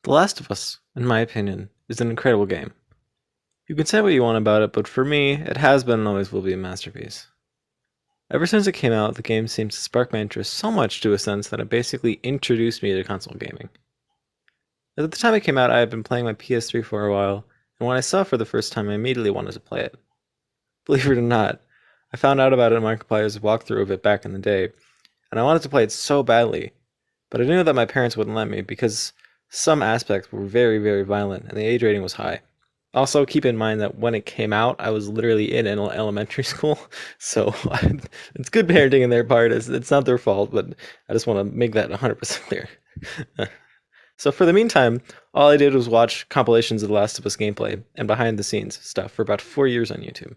The Last of Us, in my opinion, is an incredible game. You can say what you want about it, but for me, it has been and always will be a masterpiece. Ever since it came out, the game seems to spark my interest so much to a sense that it basically introduced me to console gaming. At the time it came out, I had been playing my PS3 for a while, and when I saw it for the first time, I immediately wanted to play it. Believe it or not, I found out about it in Markiplier's walkthrough of it back in the day, and I wanted to play it so badly, but I knew that my parents wouldn't let me because some aspects were very, very violent and the age rating was high. Also, keep in mind that when it came out, I was literally in elementary school, so it's good parenting in their part. It's not their fault, but I just want to make that 100% clear. So for the meantime, all I did was watch compilations of The Last of Us gameplay and behind the scenes stuff for about 4 years on YouTube.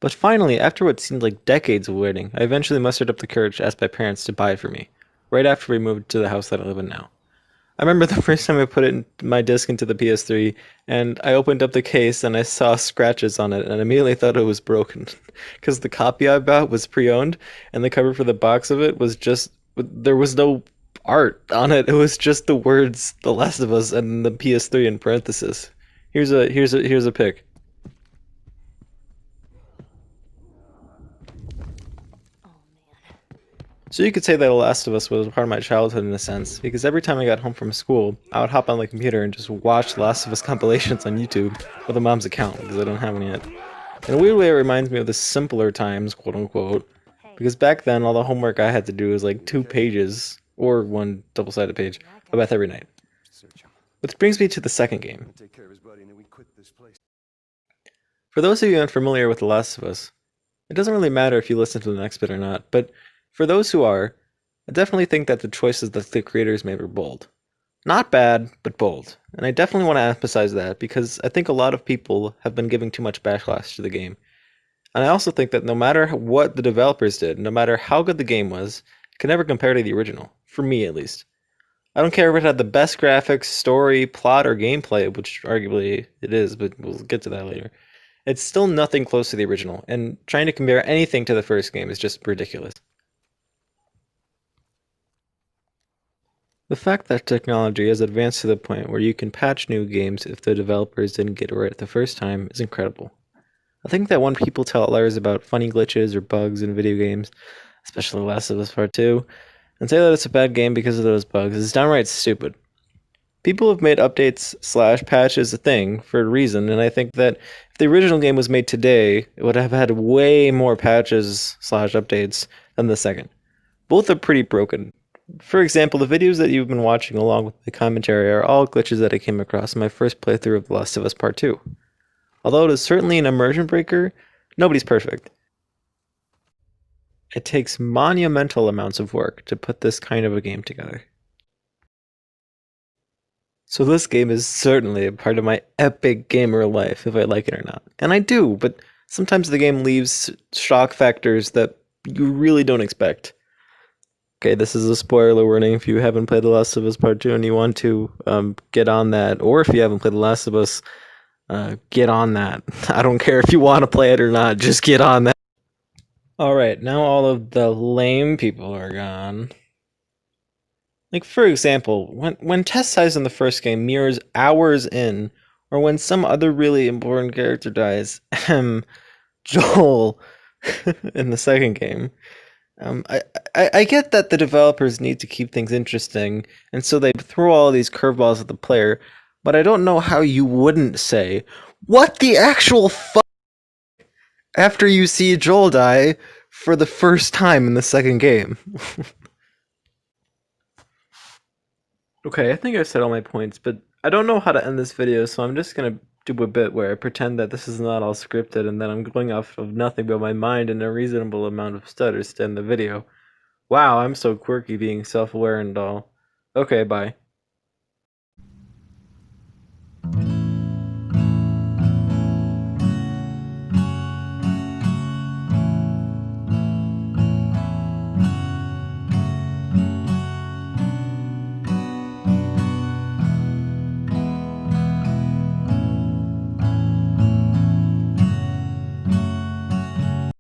But finally, after what seemed like decades of waiting, I eventually mustered up the courage to ask my parents to buy it for me, right after we moved to the house that I live in now. I remember the first time I put my disc into the PS3, and I opened up the case and I saw scratches on it, and I immediately thought it was broken, because the copy I bought was pre-owned, and the cover for the box of it was just there was no art on it. It was just the words "The Last of Us" and the PS3 in parentheses. Here's a pic. So you could say that The Last of Us was part of my childhood in a sense, because every time I got home from school, I would hop on the computer and just watch The Last of Us compilations on YouTube with a mom's account, because I don't have one yet. In a weird way, it reminds me of the simpler times, quote unquote, because back then all the homework I had to do was like 2 pages, or one double-sided page, of math every night. Which brings me to the second game. For those of you unfamiliar with The Last of Us, it doesn't really matter if you listen to the next bit or not, but for those who are, I definitely think that the choices that the creators made were bold. Not bad, but bold. And I definitely want to emphasize that because I think a lot of people have been giving too much backlash to the game. And I also think that no matter what the developers did, no matter how good the game was, it can never compare to the original, for me at least. I don't care if it had the best graphics, story, plot, or gameplay, which arguably it is, but we'll get to that later. It's still nothing close to the original, and trying to compare anything to the first game is just ridiculous. The fact that technology has advanced to the point where you can patch new games if the developers didn't get it right the first time is incredible. I think that when people tell others about funny glitches or bugs in video games, especially Last of Us Part 2, and say that it's a bad game because of those bugs is downright stupid. People have made updates slash patches a thing for a reason, and I think that if the original game was made today, it would have had way more patches slash updates than the second. Both are pretty broken. For example, the videos that you've been watching along with the commentary are all glitches that I came across in my first playthrough of The Last of Us Part 2. Although it is certainly an immersion breaker, nobody's perfect. It takes monumental amounts of work to put this kind of a game together. So this game is certainly a part of my epic gamer life, if I like it or not. And I do, but sometimes the game leaves shock factors that you really don't expect. Okay, this is a spoiler warning if you haven't played The Last of Us Part 2 and you want to get on that, or if you haven't played The Last of Us, get on that. I don't care if you want to play it or not, just get on that. Alright, now all of the lame people are gone. Like, for example, when Tess dies in the first game mirrors hours in, or when some other really important character dies, Joel, in the second game. Um, I, I get that the developers need to keep things interesting, and so they throw all these curveballs at the player, but I don't know how you wouldn't say, "What the actual fuck?" after you see Joel die for the first time in the second game. Okay, I think I said all my points, but I don't know how to end this video, so I'm just gonna do a bit where I pretend that this is not all scripted and that I'm going off of nothing but my mind and a reasonable amount of stutters to end the video. Wow, I'm so quirky being self-aware and all. Okay, bye.